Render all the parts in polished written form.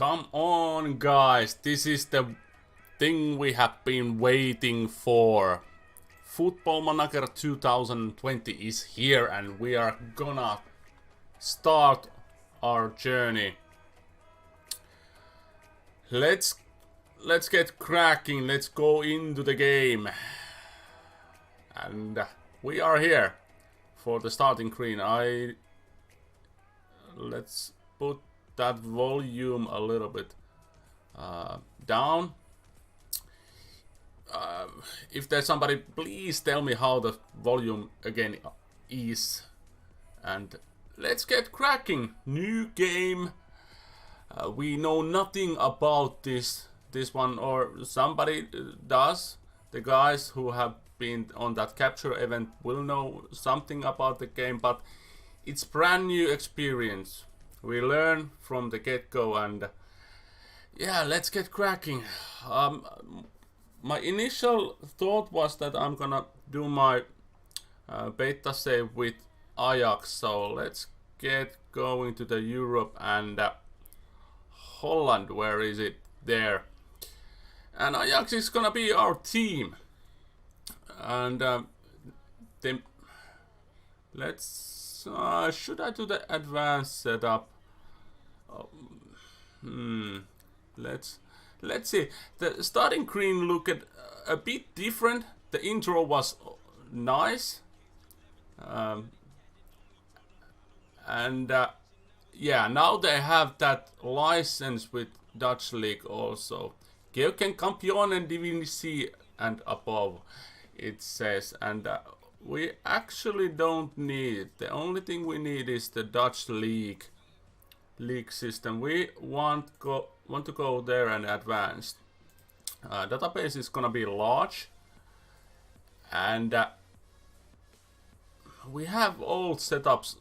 Come on, guys, this is the thing we have been waiting for. Football Manager 2020 is here and we are gonna start our journey. Let's get cracking, let's go into the game. And we are here for the starting screen. Let's put that volume a little bit down. If there's somebody, please tell me how the volume again is. And let's get cracking. New game. We know nothing about this one, or somebody does. The guys who have been on that capture event will know something about the game, but it's brand new experience. We learn from the get-go, and yeah, let's get cracking. My initial thought was that I'm gonna do my beta save with Ajax, so let's get going to the Europe and Holland. Where is it? There. And Ajax is gonna be our team. And let's should I do the advanced setup? Let's see. The starting screen looked a bit different. The intro was nice, and yeah, now they have that license with Dutch League also. Keukenkampioenen Divisie and above, it says, and we actually don't need it. The only thing we need is the Dutch League system. We want to go there and advanced. Database is gonna be large, and we have old setups,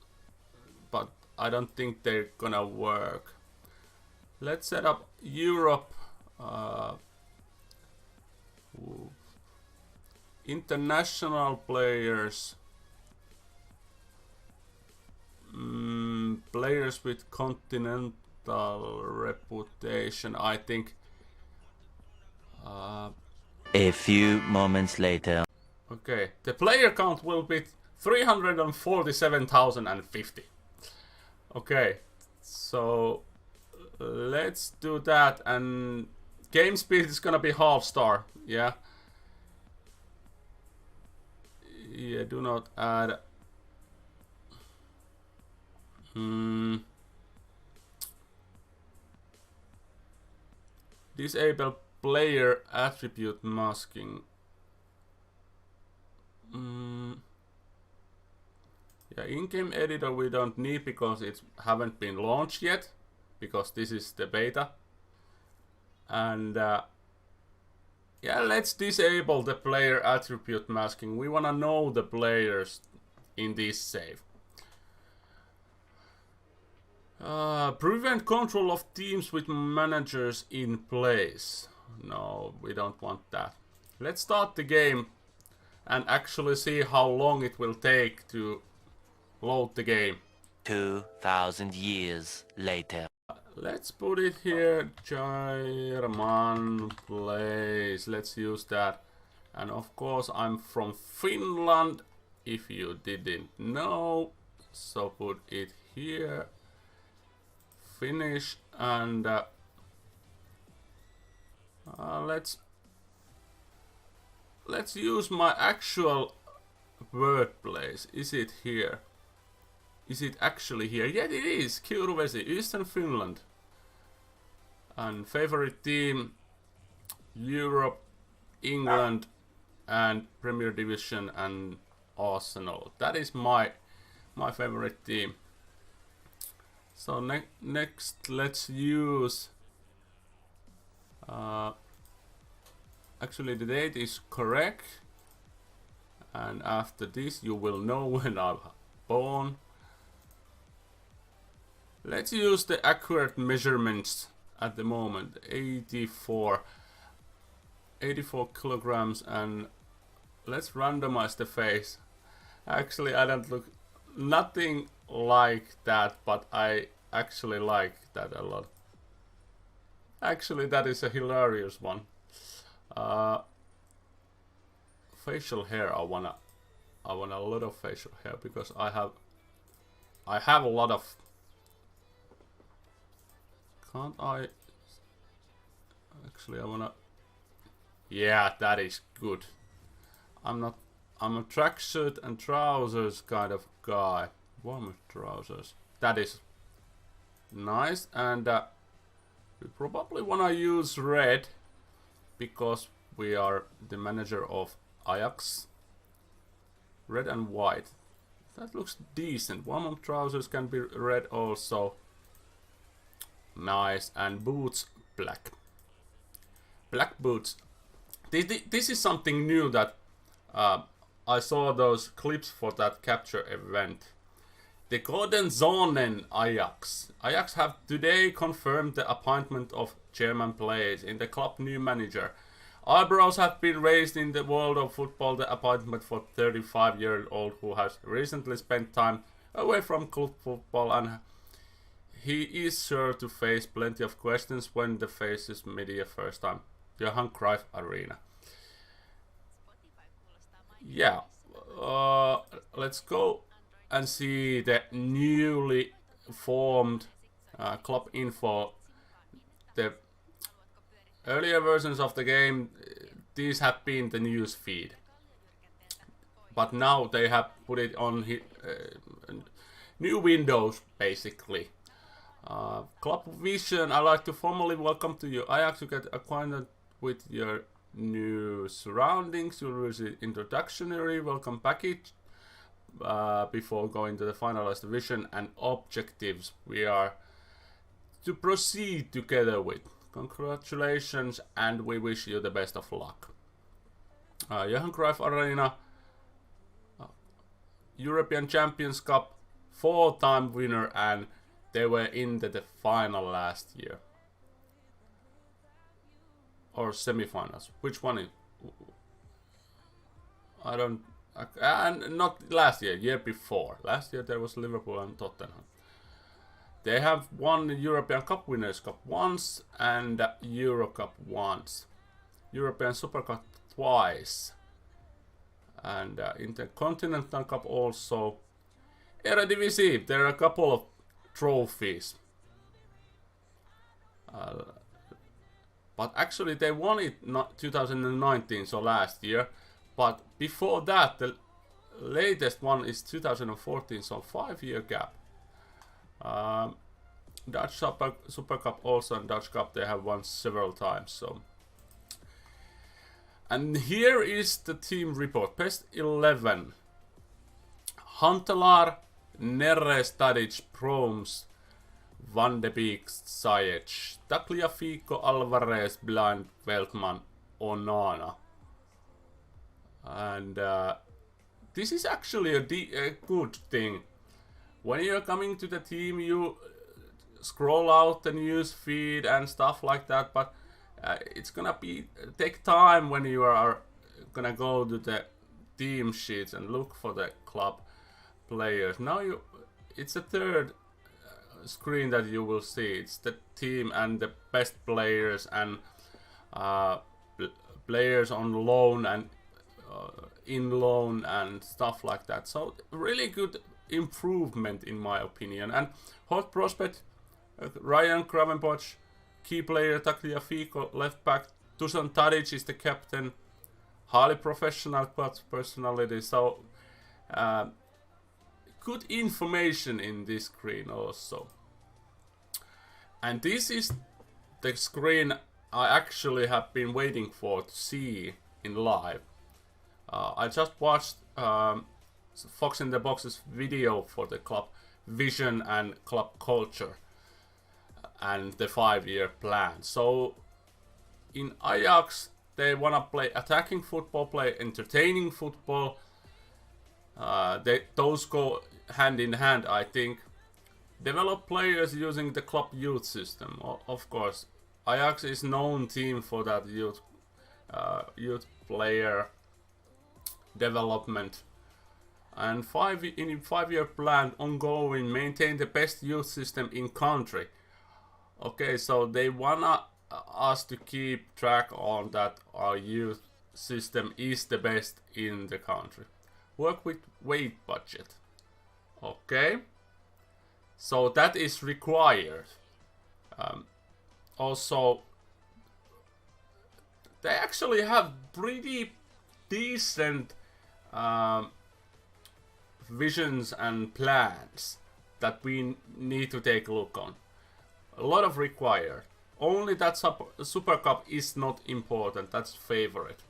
but I don't think they're gonna work. Let's set up Europe. International players. Players with continental reputation, I think. A few moments later. Okay, the player count will be 347,050. Okay, so let's do that, and game speed is gonna be half star. Yeah, do not add. Disable player attribute masking. Yeah, in-game editor we don't need because it haven't been launched yet, because this is the beta. And yeah, let's disable the player attribute masking. We wanna know the players in this save. Prevent control of teams with managers in place. No, we don't want that. Let's start the game and actually see how long it will take to load the game. 2,000 years later. Let's put it here, German place. Let's use that. And of course I'm from Finland, if you didn't know. So put it here. Finish, and let's use my actual workplace. Is it here? Is it actually here? Yeah, it is. Kiuruvesi, Eastern Finland. And favorite team, Europe, England, and Premier Division, and Arsenal. That is my favorite team. So next, let's use. Actually, the date is correct, and after this, you will know when I'm born. Let's use the accurate measurements at the moment. 84 kilograms, and let's randomize the face. Actually, I don't look nothing like that, but I actually like that a lot. Actually, that is a hilarious one. Facial hair, I want a lot of facial hair because I have a lot of. Can't I? Actually, I wanna. Yeah, that is good. I'm a tracksuit and trousers kind of guy. Warm trousers. That is nice, and we probably wanna use red because we are the manager of Ajax. Red and white. That looks decent. Warm trousers can be red also. Nice, and boots black. Black boots. This is something new that I saw those clips for that capture event. The Golden Zonen Ajax. Ajax have today confirmed the appointment of German players in the club new manager. Eyebrows have been raised in the world of football. The appointment for 35-year-old who has recently spent time away from club football, and he is sure to face plenty of questions when the faces media first time. Johan Cruyff Arena. Yeah, let's go and see the newly formed club info. The earlier versions of the game, these have been the news feed, but now they have put it on new windows basically. Club Vision, I'd like to formally welcome to you. Ajax, you get acquainted with your new surroundings. You'll receive introductory welcome package before going to the finalized vision and objectives we are to proceed together with. Congratulations, and we wish you the best of luck. Johan Cruyff Arena, European Champions Cup, 4-time winner, and they were in the final last year. Or semi-finals. Which one is? I don't. And not last year, year before. Last year there was Liverpool and Tottenham. They have won the European Cup Winners' Cup once and Euro Cup once. European Super Cup twice. And Intercontinental Cup also. Eredivisie, there are a couple of trophies. But actually they won it not 2019, so last year. But before that, the latest one is 2014, so 5-year gap. Dutch Super Cup also, and Dutch Cup they have won several times. So, and here is the team report. Best 11. Huntelaar, Neres, Tadic, Promes, Van de Beek, Ziyech, Tagliafico, Alvarez, Blind, Veltman, Onana. And this is actually a good thing. When you're coming to the team, you scroll out the news feed and stuff like that, but it's gonna take time when you are gonna go to the team sheets and look for the club players. Now it's a third screen that you will see. It's the team and the best players and players on loan and in loan and stuff like that. So really good improvement in my opinion. And hot prospect Ryan Gravenberch, key player Tagliafico, left back Dusan Tadic is the captain, highly professional club personality. So good information in this screen also. And this is the screen I actually have been waiting for to see in live. I just watched Fox in the Box's video for the club vision and club culture and the 5-year plan. So in Ajax they wanna play attacking football, play entertaining football. Those go hand in hand, I think. Develop players using the club youth system. Of course, Ajax is known team for that youth player development. And 5-year plan ongoing, maintain the best youth system in country. Okay, so they wanna us to keep track on that our youth system is the best in the country. Work with weight budget. Okay. So that is required. Also, they actually have pretty decent visions and plans that we need to take a look on. A lot of required. Only that Super Cup is not important, that's favorite.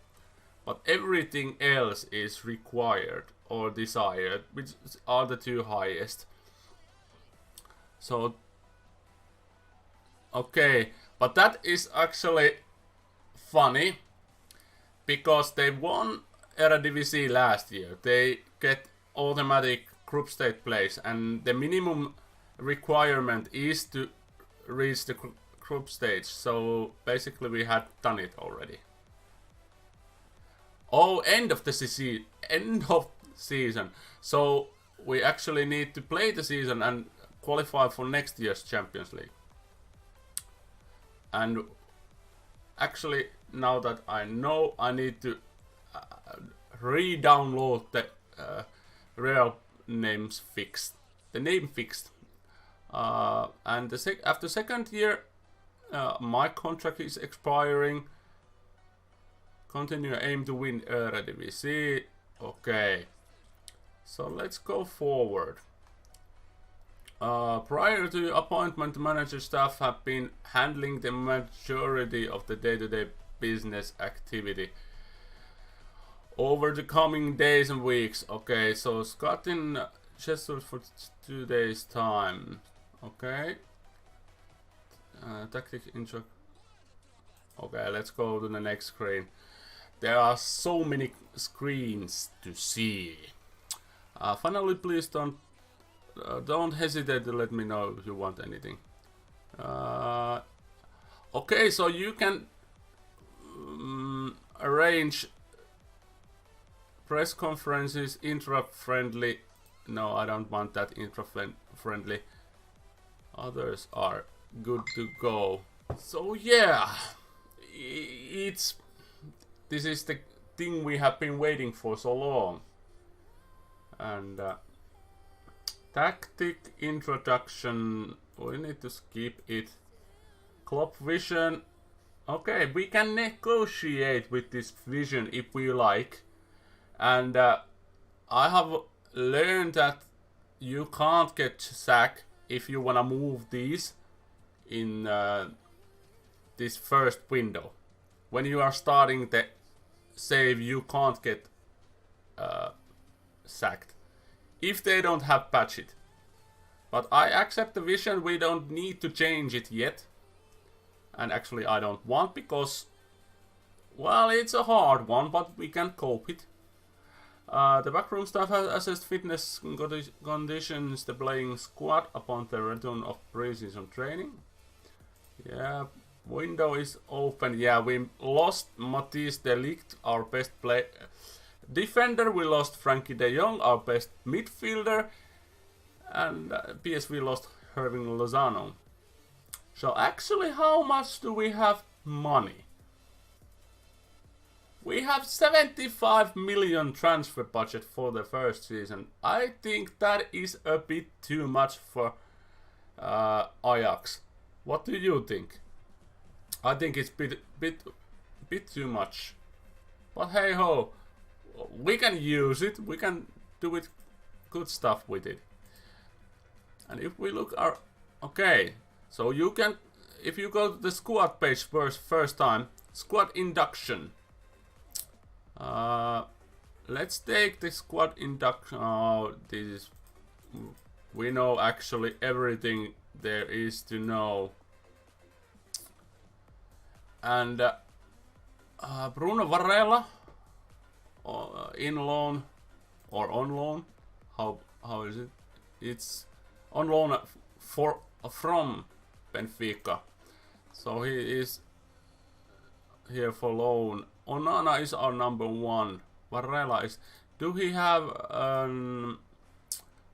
But everything else is required or desired, which are the two highest. So, okay, but that is actually funny because they won Eredivisie last year. They get automatic group stage place, and the minimum requirement is to reach the group stage. So basically, we had done it already. Oh, end of season. So we actually need to play the season and qualify for next year's Champions League. And actually, now that I know, I need to re-download the real names fixed. The name fixed. And after second year, my contract is expiring. Continue aim to win Eredivisie. Okay. So let's go forward. Prior to appointment, manager staff have been handling the majority of the day-to-day business activity. Over the coming days and weeks. Okay, so Scott in Sheffield for 2 days time. Okay. Tactic intro. Okay, let's go to the next screen. There are so many screens to see. Finally, please don't hesitate to let me know if you want anything. Okay, so you can arrange press conferences, intra-friendly. No, I don't want that intra-friendly. Others are good to go. So yeah, this is the thing we have been waiting for so long. And tactic introduction, we need to skip it. Club vision. Okay, we can negotiate with this vision if we like. And I have learned that you can't get sack if you wanna move these in this first window. When you are starting the save, you can't get sacked if they don't have patched it. But I accept the vision, we don't need to change it yet. And actually I don't want, because, well, it's a hard one, but we can cope it. The backroom staff has assessed fitness conditions the playing squad upon the return of pre-season training. Yeah, window is open. Yeah, we lost Matthijs de Ligt, our best defender. We lost Frankie de Jong, our best midfielder. And PSV lost Herving Lozano. So actually, how much do we have money? We have 75 million transfer budget for the first season. I think that is a bit too much for Ajax. What do you think? I think it's bit too much. But hey ho, we can use it. We can do it good stuff with it. And if we look our okay, so you can, if you go to the squad page first time, squad induction. Let's take the squad induction. Oh, this is, we know actually everything there is to know. And Bruno Varela, in loan or on loan. How is it? It's on loan from Benfica. So he is here for loan. Onana is our number one. Varela is. Do he have an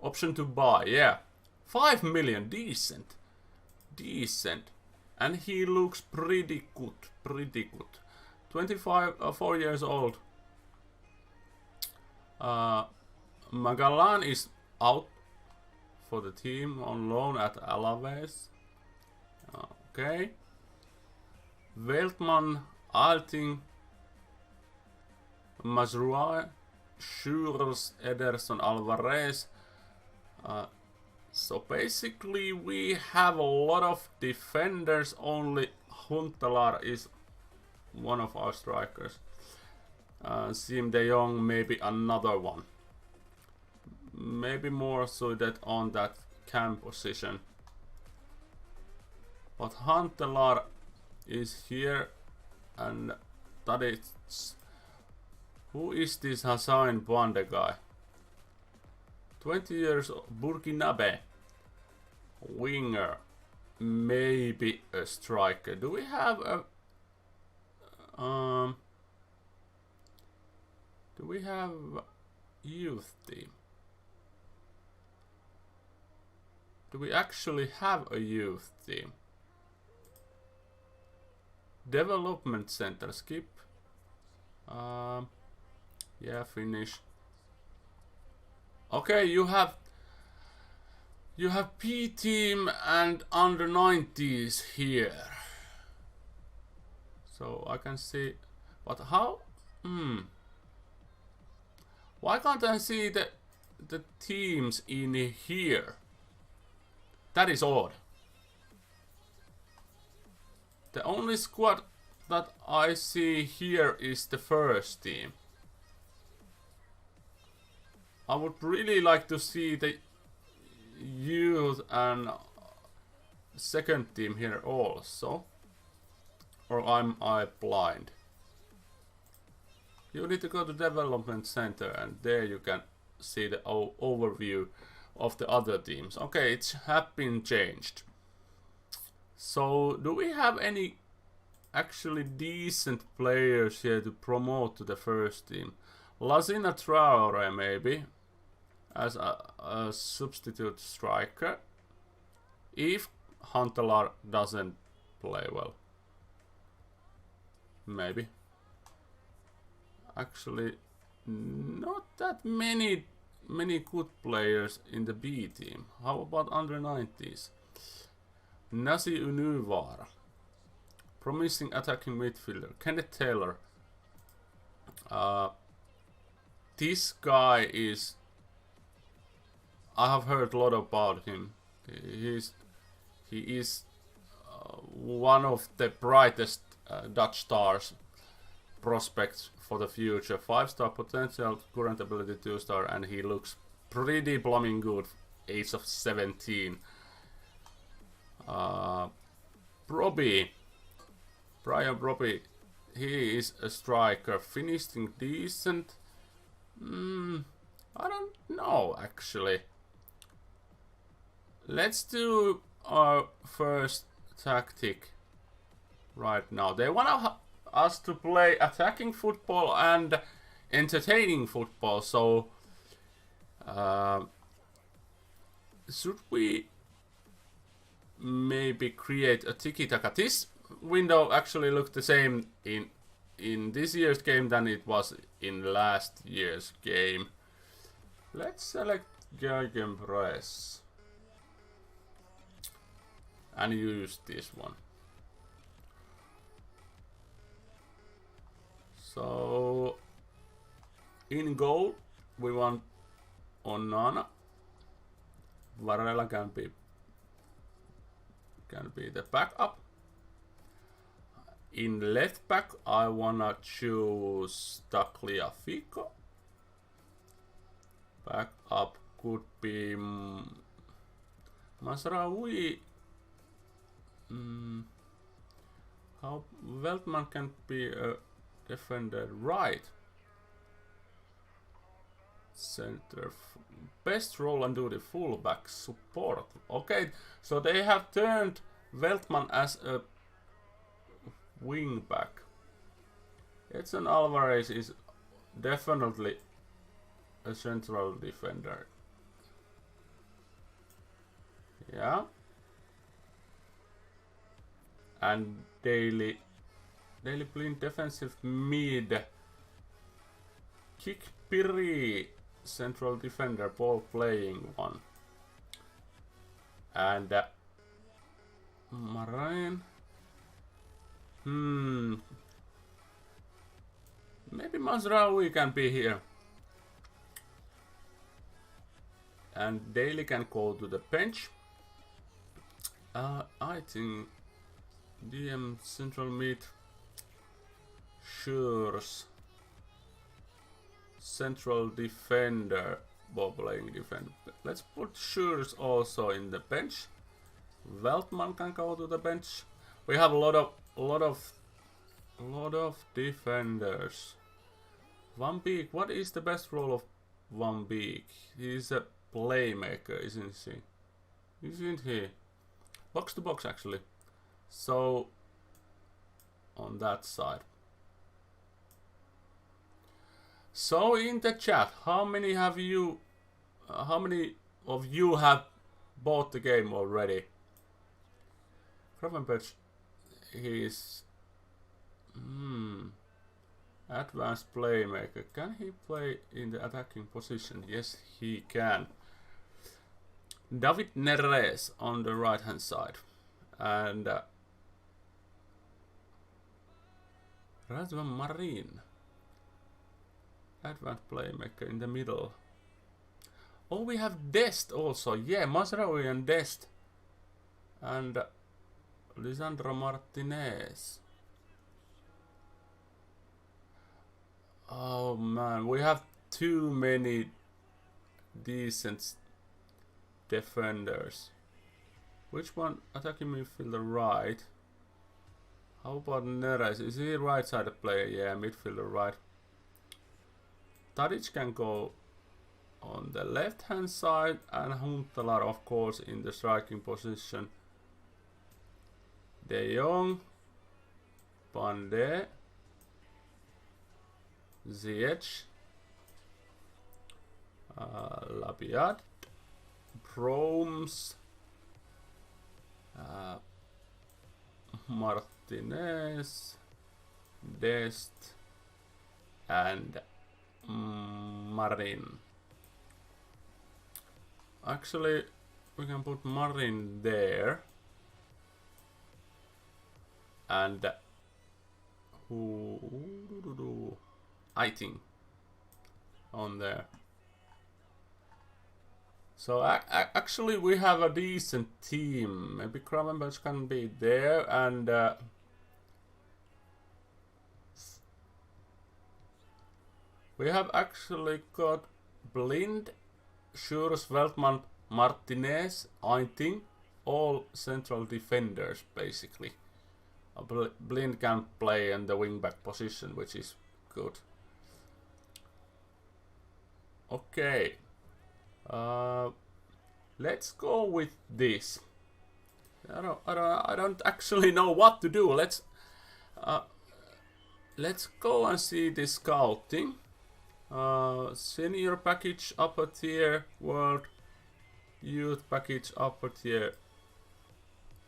option to buy? Yeah. 5 million. Decent. And he looks pretty good, pretty good. 4 years old. Magallan is out for the team on loan at Alaves. Okay. Veltman, Alting, Mazrua, Schurz, Ederson, Alvarez. So basically we have a lot of defenders, only Huntelaar is one of our strikers. Sim de Jong maybe another one. Maybe more so that on that cam position. But Huntelaar is here, and that is... Who is this Hassan Bande guy? 20 years old, Burkinabe. Winger. Maybe a striker. Do we have a... do we have youth team? Do we actually have a youth team? Development center, skip. Yeah, finish. Okay, you have P team and under 90s here. So I can see, but how? Why can't I see the teams in here? That is odd. The only squad that I see here is the first team. I would really like to see the youth and second team here also. Or am I blind? You need to go to development center and there you can see the overview of the other teams. Okay, it's have been changed. So do we have any actually decent players here to promote to the first team? Lazina Traore maybe as a substitute striker if Huntelaar doesn't play well. Maybe. Actually, not that many good players in the B team. How about under 90s? Nasi Unuvara. Promising attacking midfielder. Kenneth Taylor. This guy is... I have heard a lot about him. He is one of the brightest Dutch stars prospects for the future. 5-star potential, current ability 2-star, and he looks pretty blooming good. Age of 17. Brian Brobby, he is a striker, finishing decent. I don't know actually. Let's do our first tactic right now. They want us to play attacking football and entertaining football, so should we maybe create a tiki-taka? This window actually looked the same in this year's game than it was in last year's game. Let's select Gegenpress and use this one. So in goal we want Onana. Varela can be the backup. In left back I wanna choose Tagliafico. Backup could be Masraoui. How Veltman can be a defender, right? Center, best role and do the fullback support. Okay, so they have turned Veltman as a wing back. Edson Alvarez is definitely a central defender. Yeah. and Daily Blind defensive mid. Kick Piri, central defender, ball playing one. And Marine. Maybe Mazraoui can be here. And Daily can go to the bench. I think DM central mid. Sure's central defender, ball playing defender. Let's put Sure's also in the bench. Veltman can go to the bench. We have a lot of defenders. Van Beek, what is the best role of Van Beek? He's a playmaker, isn't he? Isn't he? Box to box, actually. So, on that side. So, in the chat, how many of you have bought the game already? Gravenberg, he's advanced playmaker. Can he play in the attacking position? Yes, he can. David Neres on the right hand side. And Razvan Marin, advanced playmaker in the middle. Oh, we have Dest also. Yeah, Mazraoui and Dest. And Lisandro Martinez. Oh man, we have too many decent defenders. Which one? Attacking midfielder right. How about Neres? Is he right sided player? Yeah, midfielder right. Tadic can go on the left hand side and Huntelaar of course in the striking position. De Jong, Pande, Ziyech, Labiat, Promes, Martinez, Dest, and Marin. Actually, we can put Marin there. And I think on there. So actually we have a decent team. Maybe Gravenberg can be there, and we have actually got Blind, Schurz, Veltman, Martinez, I think, all central defenders basically. Blind can play in the wingback position, which is good. Okay, let's go with this. I don't actually know what to do. Let's go and see the scouting. Senior package upper tier, world youth package upper tier.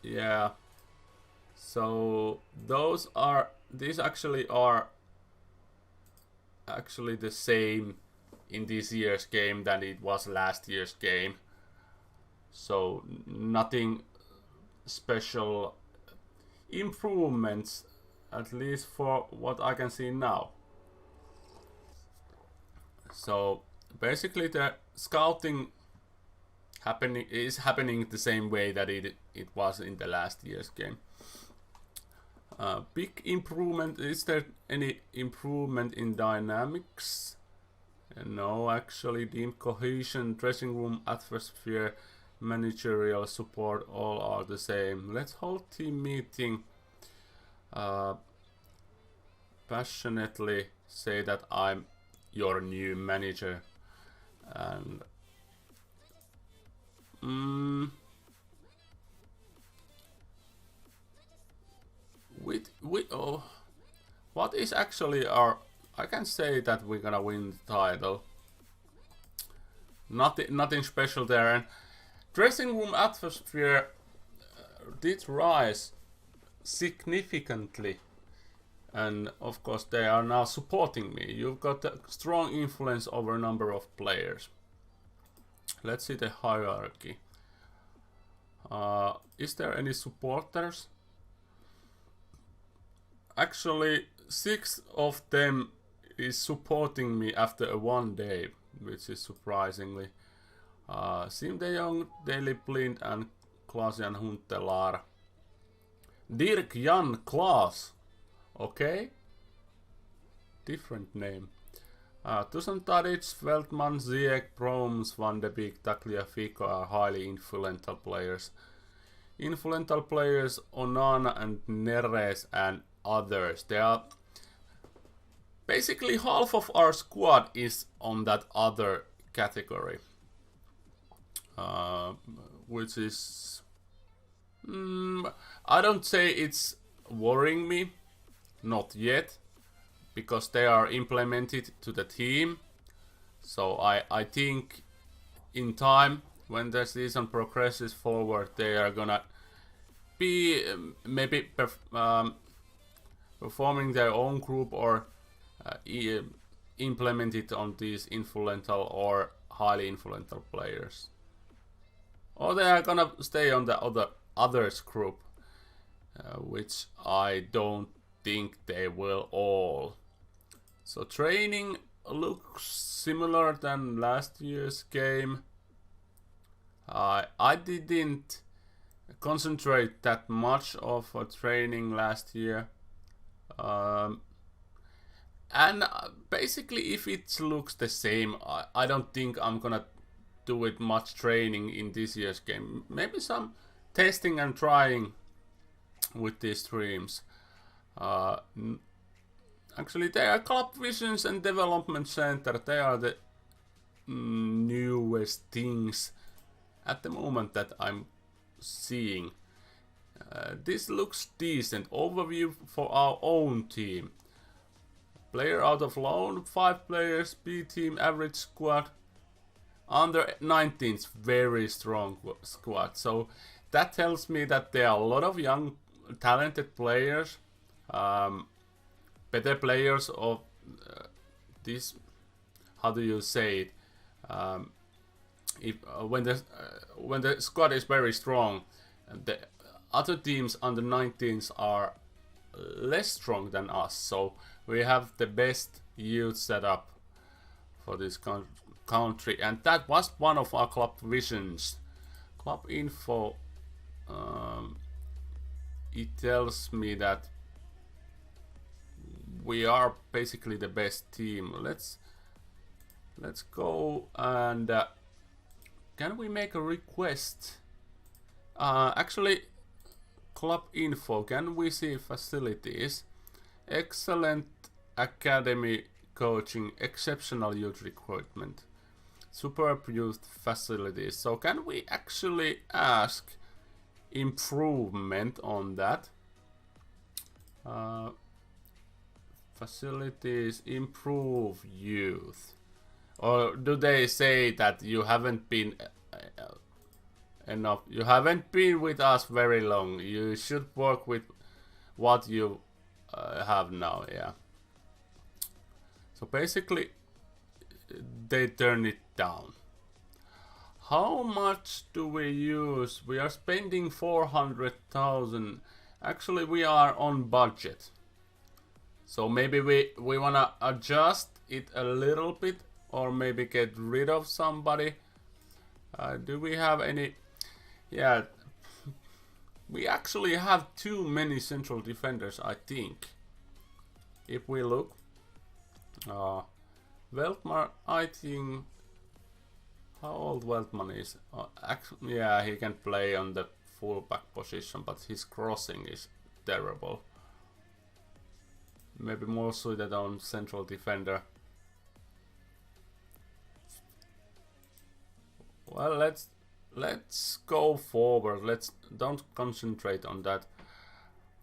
Yeah. So these actually are the same in this year's game than it was last year's game. So nothing special improvements, at least for what I can see now. So basically the scouting is happening the same way that it was in the last year's game. Big improvement. Is there any improvement in dynamics? No, actually, team cohesion, dressing room atmosphere, managerial support, all are the same. Let's hold team meeting. Passionately say that I'm your new manager, and what is actually our? I can say that we're gonna win the title. Nothing special there. And dressing room atmosphere did rise significantly. And of course they are now supporting me. You've got a strong influence over a number of players. Let's see the hierarchy. Is there any supporters? Actually, 6 of them is supporting me after one day, which is surprisingly. Sim de Jong, Daily Blind and Klaas-Jan Huntelaar. Dirk Jan Klaas. Okay. Different name. Dusan Tadic, Veltman, Ziyech, Proms, Van de Beek, Tagliafico are highly influential players. Influential players Onana and Neres and others. They are basically half of our squad is on that other category, which is I don't say it's worrying me, not yet, because they are implemented to the team. So I think in time, when the season progresses forward, they are gonna be maybe performing their own group or implemented on these influential or highly influential players. Or they are gonna stay on the others group, which I don't think they will all. So training looks similar than last year's game. I didn't concentrate that much of training last year. And basically if it looks the same, I don't think I'm gonna do it much training in this year's game. Maybe some testing and trying with these streams. Actually, they are Club Visions and Development Center. They are the newest things at the moment that I'm seeing. This looks decent. Overview for our own team. Player out of loan, 5 players, B team, average squad. Under 19s, very strong squad. So that tells me that there are a lot of young, talented players. Better players of this, how do you say it? When the squad is very strong, the other teams under 19s are less strong than us. So we have the best youth setup for this country, and that was one of our club visions. Club info. It tells me that we are basically the best team. Let's go and can we make a request? Actually, club info. Can we see facilities? Excellent academy coaching, exceptional youth recruitment, superb youth facilities. So can we actually ask improvement on that? Facilities, improve youth. Or do they say that you haven't been enough? You haven't been with us very long. You should work with what you have now. Yeah. So basically, they turn it down. How much do we use? We are spending 400,000. Actually, we are on budget. So maybe we wanna adjust it a little bit, or maybe get rid of somebody. Do we have any? Yeah, we actually have too many central defenders, I think. If we look, Veltman, I think. How old Veltman is? Actually, yeah, he can play on the fullback position, but his crossing is terrible. Maybe more suited on central defender. Well, let's go forward. Don't concentrate on that.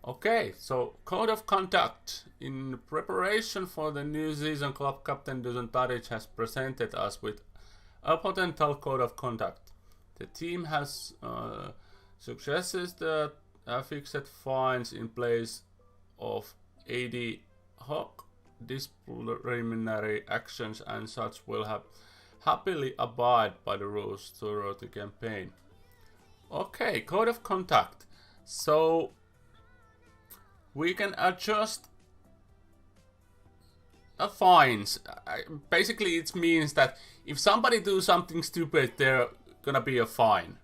Okay, so code of conduct. In preparation for the new season, club captain Dusan Tadic has presented us with a potential code of conduct. The team has successes the fixed fines in place of ad hoc disciplinary actions, and such will have happily abide by the rules throughout the campaign. Okay, code of conduct. So we can adjust fines. Basically, it means that if somebody do something stupid, there gonna be a fine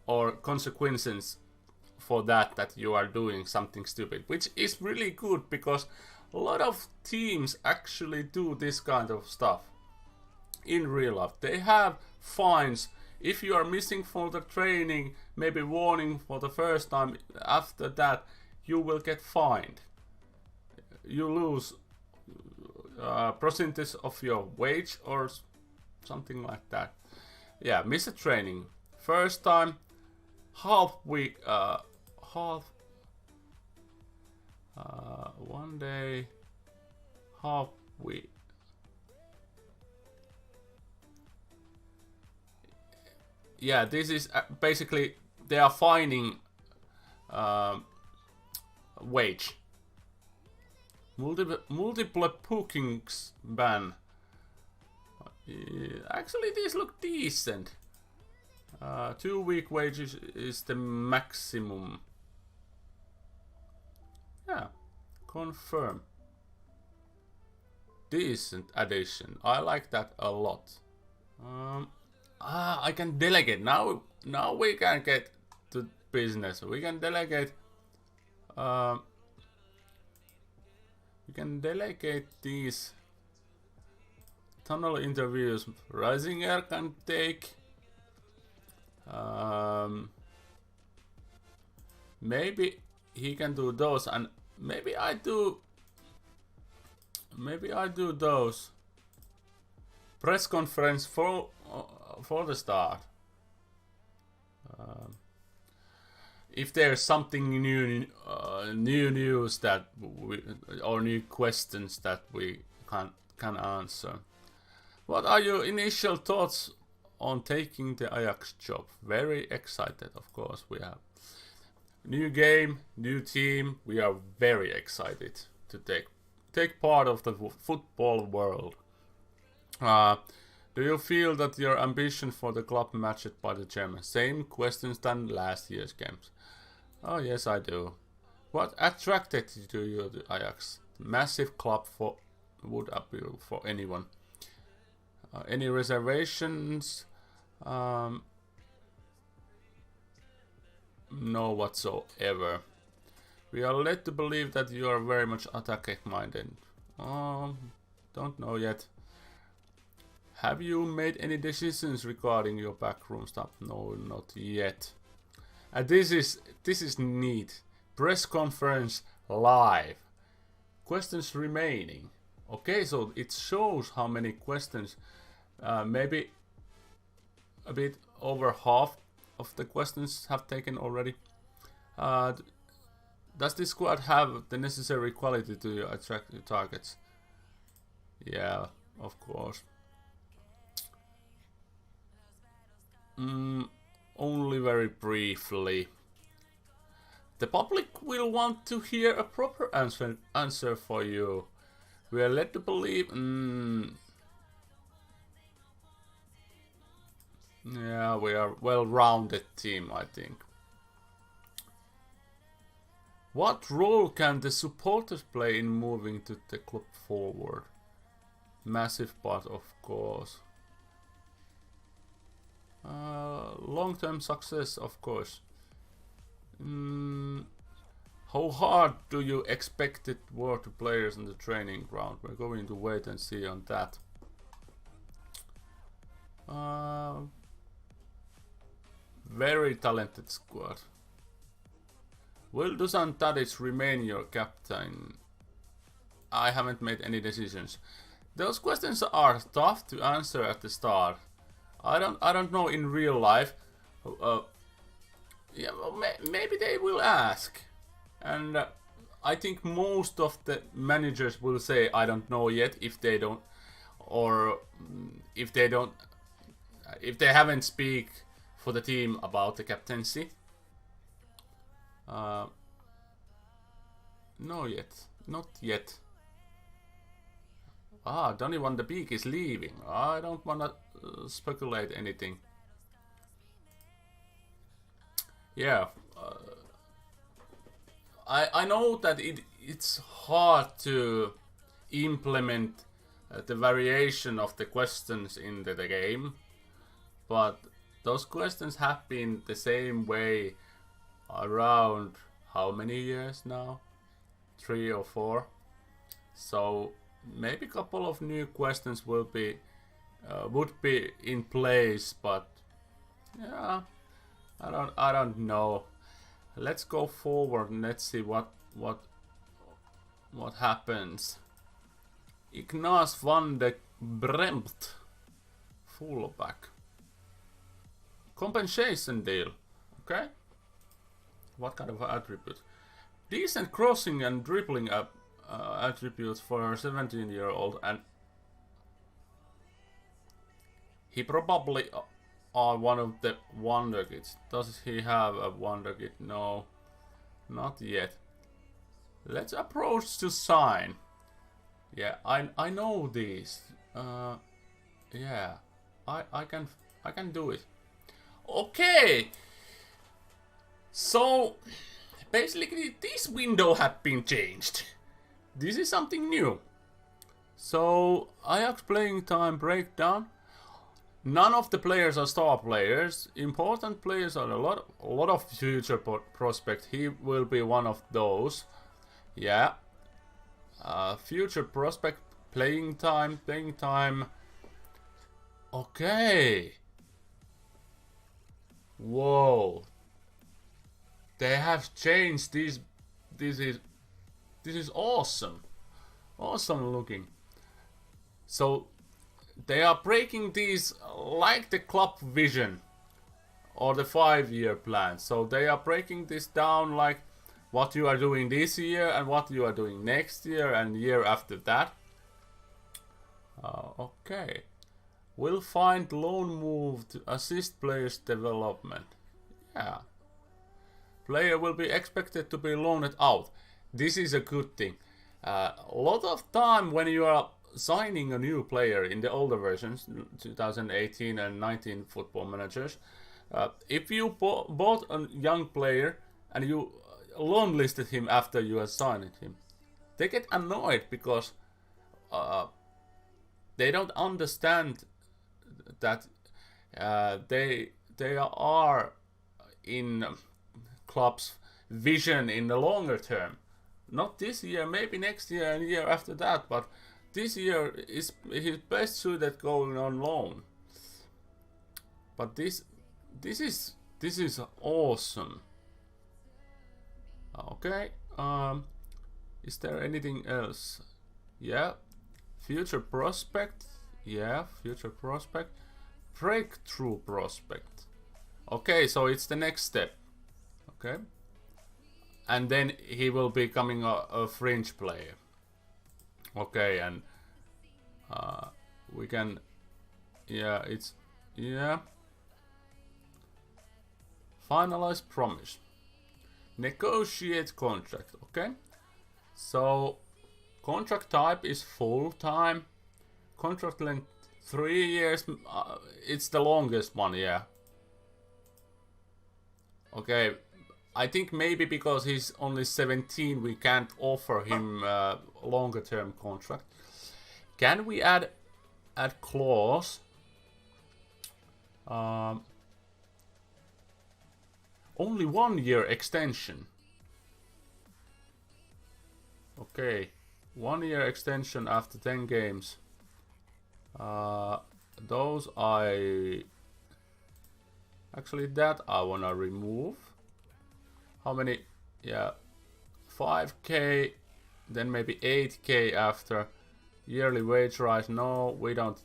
or consequences for that you are doing something stupid, which is really good because a lot of teams actually do this kind of stuff in real life. They have fines if you are missing for the training, maybe warning for the first time. After that, you will get fined. You lose percentage of your wage or something like that. Yeah, miss a training first time, half week, 1 day, half week. Yeah, this is basically they are fining wage. Multiple bookings ban. Actually, these look decent. 2 week wages is the maximum. Yeah, confirm. Decent addition. I like that a lot. I can delegate now. Now we can get to business. We can delegate. We can delegate these tunnel interviews. Risinger can take. Maybe he can do those, and maybe I do. Maybe I do those. Press conference for the start. If there's something new news that or new questions that we can answer. What are your initial thoughts on taking the Ajax job? Very excited, of course. We have new game, new team. We are very excited to take part of the football world. Do you feel that your ambition for the club matched by the chairman? Same questions than last year's games. Oh yes, I do. What attracted you to the Ajax? Massive club would appeal for anyone. Any reservations? No whatsoever. We are led to believe that you are very much attack minded. Don't know yet. Have you made any decisions regarding your backroom stuff? No, not yet. This is neat. Press conference live. Questions remaining. Okay, so it shows how many questions. Maybe a bit over half of the questions have taken already. Does this squad have the necessary quality to attract the targets? Yeah, of course. Only very briefly. The public will want to hear a proper answer for you. We are led to believe. Yeah, we are well-rounded team, I think. What role can the supporters play in moving the club forward? Massive part, of course. Long-term success, of course. How hard do you expect it were to players in the training ground? We're going to wait and see on that. Very talented squad. Will Dusan Tadic remain your captain? I haven't made any decisions. Those questions are tough to answer at the start. I don't know in real life. Yeah, well, maybe they will ask, and I think most of the managers will say I don't know yet if they don't, or if they haven't speak for the team about the captaincy. No yet. Not yet. Donny van de Beek is leaving. I don't wanna speculate anything. Yeah. I know that it's hard to implement the variation of the questions in the game, but those questions have been the same way around how many years now? 3 or 4. So maybe a couple of new questions will be would be in place, but yeah, I don't know. Let's go forward and let's see what happens. Ignace van de Bremt, fullback. Compensation deal. Okay. What kind of attribute? Decent crossing and dribbling attributes for a 17-year-old, and he probably are one of the wonder kids. Does he have a wonder kid? No, not yet. Let's approach to sign. Yeah, I know these. Yeah, I can do it. Okay. So basically, this window had been changed. This is something new. So Ajax playing time breakdown. None of the players are star players. Important players are a lot of future prospects. He will be one of those. Yeah. Future prospect, playing time. Okay. Whoa. They have changed these. This is awesome. Awesome looking. So they are breaking these like the club vision or the 5-year plan. So they are breaking this down like what you are doing this year and what you are doing next year and year after that. Okay. Will find loan move to assist players' development. Yeah. Player will be expected to be loaned out. This is a good thing. A lot of time when you are signing a new player in the older versions, 2018 and 19 football managers, if you bought a young player and you loan listed him after you have signed him, they get annoyed because they don't understand that they are in club's vision in the longer term. Not this year, maybe next year and year after that, but this year is his best suited going on loan. But this is awesome. Okay. Is there anything else? Yeah. Future prospect. Yeah, future prospect. Breakthrough prospect. Okay, so it's the next step. Okay. And then he will be becoming a fringe player. Okay, and we can, yeah, it's, yeah. Finalize promise. Negotiate contract, okay? So, contract type is full-time. Contract length 3 years, it's the longest one, yeah. Okay, I think maybe because he's only 17, we can't offer him a longer term contract. Can we add clause? Only 1 year extension. Okay, 1 year extension after 10 games. Those actually that I wanna remove. How many? Yeah, 5k, then maybe 8k after. Yearly wage rise, no, we don't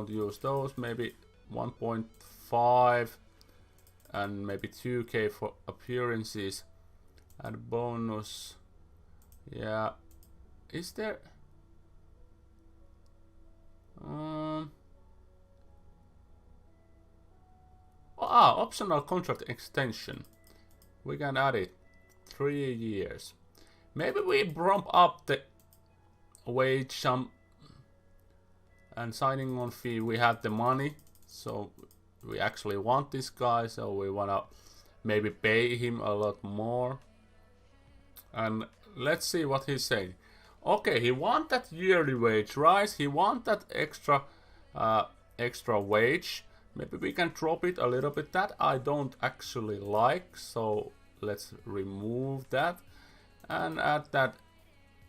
use those. Maybe 1.5 and maybe 2k for appearances and bonus. Yeah, is there optional contract extension. We can add it. 3 years. Maybe we bump up the wage some and signing on fee. We have the money, so we actually want this guy, so we wanna maybe pay him a lot more. And let's see what he's saying. Okay, he want that yearly wage rise. He want that extra wage. Maybe we can drop it a little bit. That I don't actually like, so let's remove that and add that.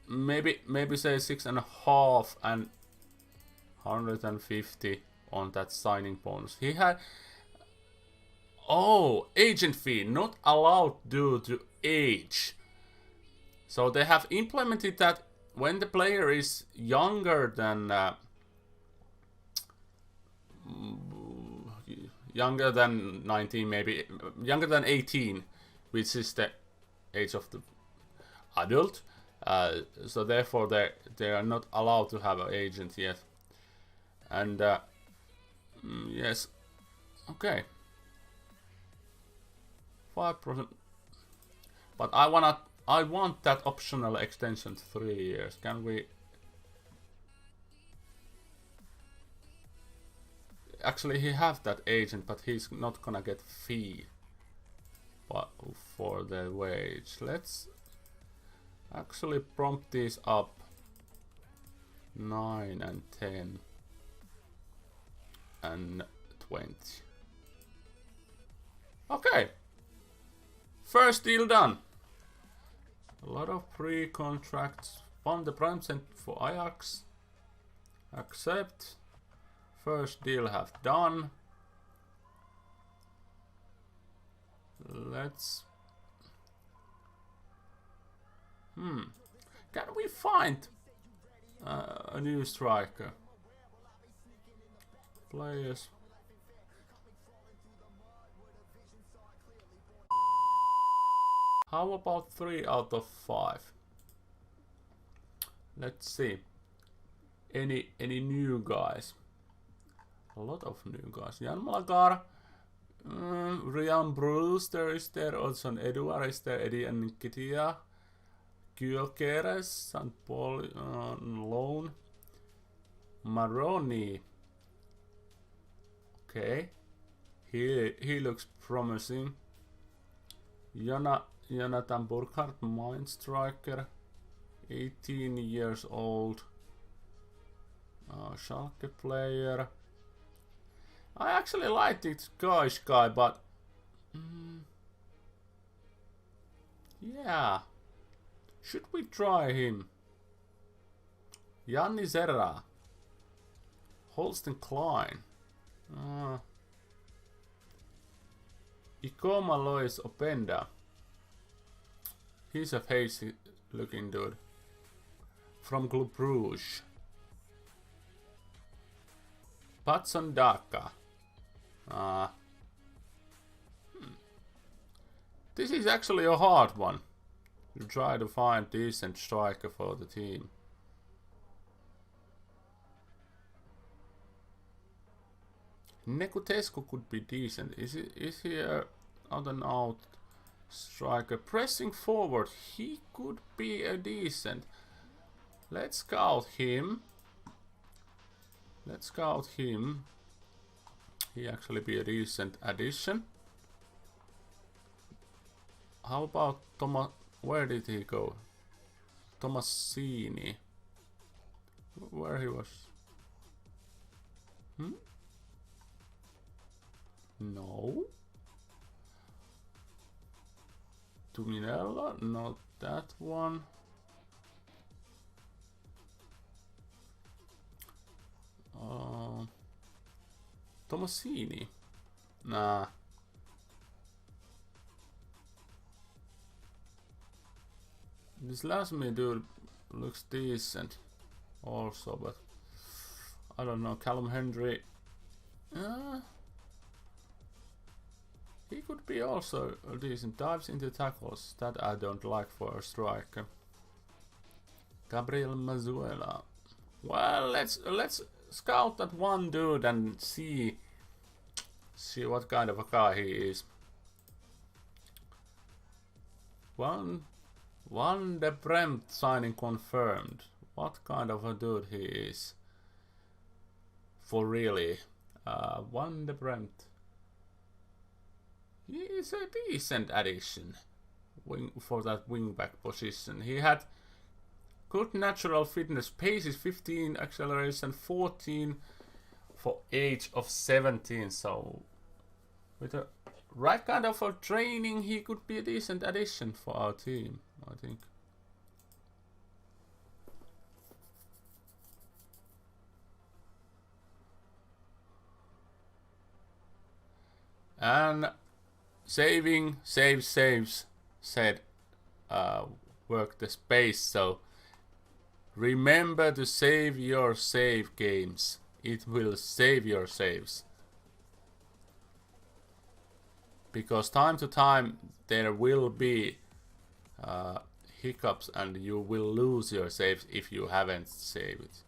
Maybe say 6.5 and 150 on that signing bonus. He had agent fee not allowed due to age. So they have implemented that when the player is younger than 19, maybe younger than 18, which is the age of the adult. So therefore they are not allowed to have an agent yet. And yes, okay, 5%. But I want that optional extension to 3 years. Can we? Actually, he have that agent, but he's not gonna get fee for the wage. Let's actually prompt these up 9 and 10 and 20. Okay, first deal done. A lot of pre-contracts. Found the prime cent for Ajax. Accept. First deal have done. Let's. Can we find a new striker? Players. How about 3 out of 5? Let's see. Any new guys? A lot of new guys. Jan Malagar, Ryan Brewster is there, Odson Edouard is there, Eddie Nketiah, Gyökeres, St. Paul on loan, Maroni. Okay, he looks promising. Jonathan Burkhardt, Mind Striker, 18 years old, Schalke player. I actually like this guy, but yeah, should we try him? Janni Serra, Holsten Klein, Ikoma Lois Openda. He's a facey looking dude from Club Brugge. Patson Daka. This is actually a hard one to try to find decent striker for the team. Nekutescu could be decent. Is he a out and out striker? Pressing forward, he could be a decent. Let's scout him. He actually be a decent addition. How about Thomas? Where did he go? Tomasini. Where he was? No. Tuminella, not that one. Tomasini. Nah. This last me dude looks decent also, but I don't know. Callum Hendry. He could be also a decent. Dives into tackles. That I don't like for a striker. Gabriel Mazuela. Well, let's scout that one dude and see what kind of a guy he is. One de Bremt signing confirmed. What kind of a dude he is? For really. One de Bremt. He is a decent addition for that wingback position. He had good natural fitness, pace is 15, acceleration 14 for age of 17. So with the right kind of a training, he could be a decent addition for our team, I think. And saves said work the space, so remember to save your save games. It will save your saves. Because time to time there will be hiccups and you will lose your saves if you haven't saved it.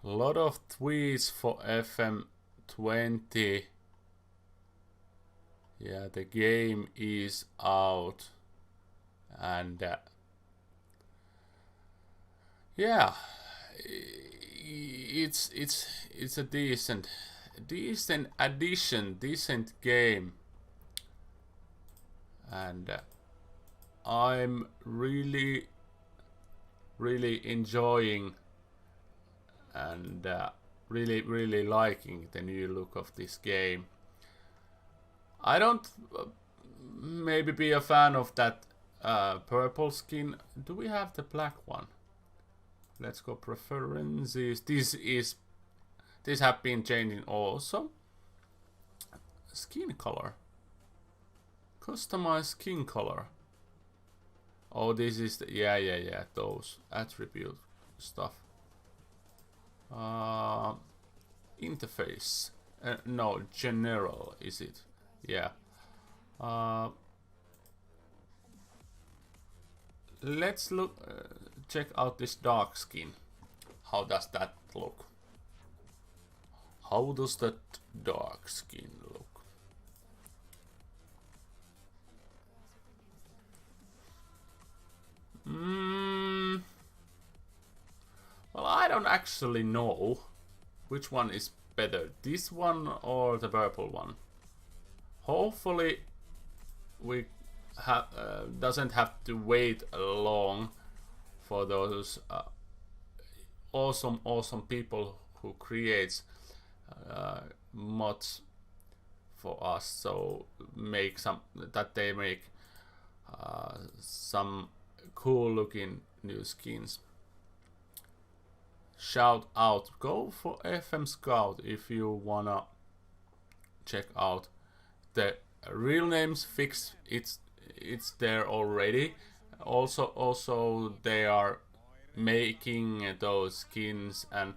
A lot of tweets for FM20. Yeah, the game is out, and yeah, it's a decent addition, decent game, and I'm really enjoying and really liking the new look of this game. I don't maybe be a fan of that purple skin. Do we have the black one? Let's go preferences. This have been changing also. Skin color. Customize skin color. Oh, this is the, yeah, those attribute stuff. Interface. No, general is it? Yeah. Let's look. Check out this dark skin. How does that look? How does that dark skin look? Well, I don't actually know which one is better, this one or the purple one. Hopefully we doesn't have to wait long for those awesome people who creates mods for us, so make some they make some cool looking new skins. Shout out, go for FM Scout if you wanna check out the real names fixed. It's there already. Also they are making those skins, and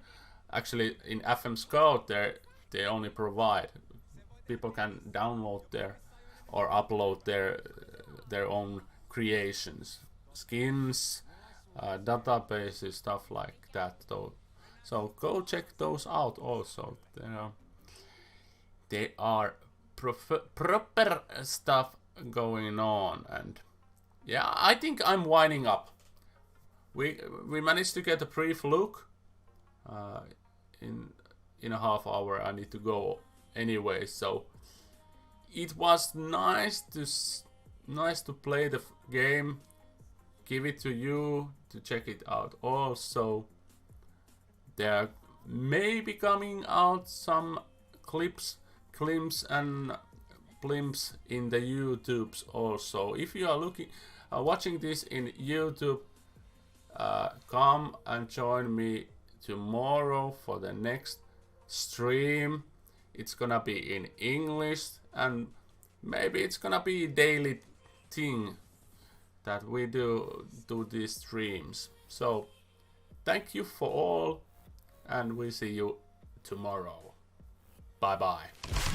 actually in FM Scout they only provide people can download their or upload their own creations, skins, databases, stuff like that though. So go check those out also. They are proper stuff going on, and yeah, I think I'm winding up. We managed to get a brief look. In a half hour I need to go anyway, so it was nice to play the game, give it to you to check it out. Also, there may be coming out some clips and blimps in the YouTubes also. If you are watching this in YouTube, come and join me tomorrow for the next stream. It's gonna be in English, and maybe it's gonna be a daily thing that we do these streams. So thank you for all, and we see you tomorrow. Bye bye.